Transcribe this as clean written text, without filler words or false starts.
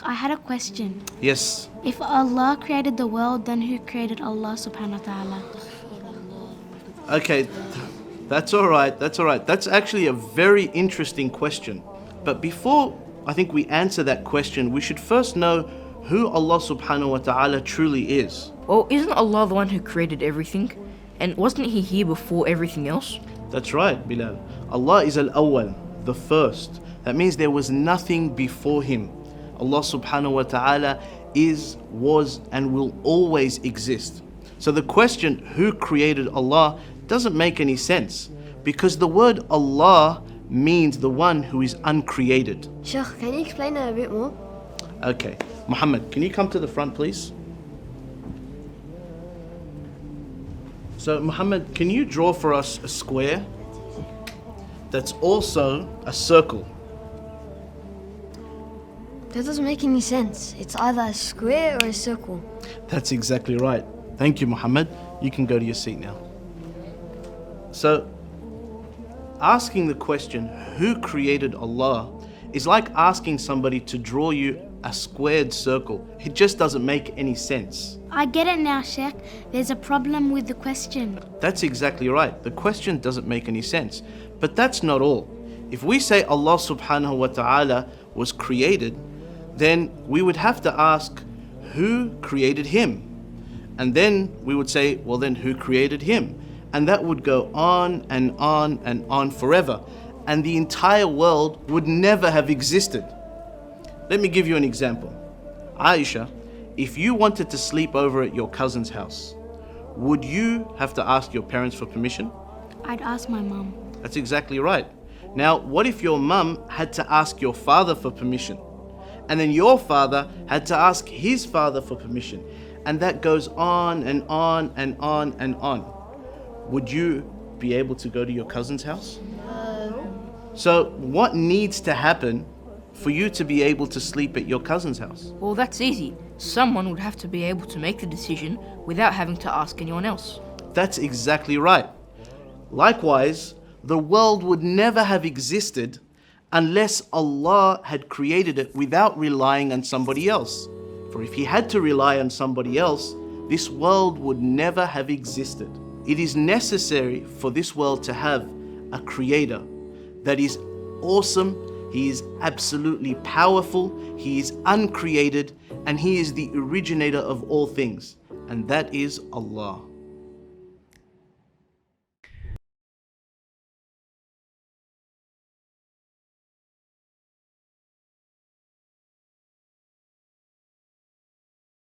I had a question. Yes. If Allah created the world, then who created Allah subhanahu wa ta'ala? Okay, that's all right. That's actually a very interesting question. But before I think we answer that question, we should first know who Allah subhanahu wa ta'ala truly is. Well, isn't Allah the one who created everything? And wasn't He here before everything else? That's right, Bilal. Allah is al-awwal, the first. That means there was nothing before Him. Allah subhanahu wa ta'ala is, was, and will always exist. So the question, who created Allah, doesn't make any sense, because the word Allah means the one who is uncreated. Sheikh, can you explain that a bit more? Okay, Muhammad, can you come to the front, please? So, Muhammad, can you draw for us a square that's also a circle? That doesn't make any sense. It's either a square or a circle. That's exactly right. Thank you, Muhammad. You can go to your seat now. So, asking the question, who created Allah, is like asking somebody to draw you a squared circle. It just doesn't make any sense. I get it now, Sheikh. There's a problem with the question. That's exactly right. The question doesn't make any sense. But that's not all. If we say Allah subhanahu wa ta'ala was created, then we would have to ask, who created Him? And then we would say, well then who created Him? And that would go on and on and on forever. And the entire world would never have existed. Let me give you an example. Aisha, if you wanted to sleep over at your cousin's house, would you have to ask your parents for permission? I'd ask my mum. That's exactly right. Now, what if your mum had to ask your father for permission? And then your father had to ask his father for permission. And that goes on and on and on and on. Would you be able to go to your cousin's house? So what needs to happen for you to be able to sleep at your cousin's house? Well, that's easy. Someone would have to be able to make the decision without having to ask anyone else. That's exactly right. Likewise, the world would never have existed unless Allah had created it without relying on somebody else. For if He had to rely on somebody else, this world would never have existed. It is necessary for this world to have a creator that is awesome, He is absolutely powerful, He is uncreated, and He is the originator of all things, and that is Allah.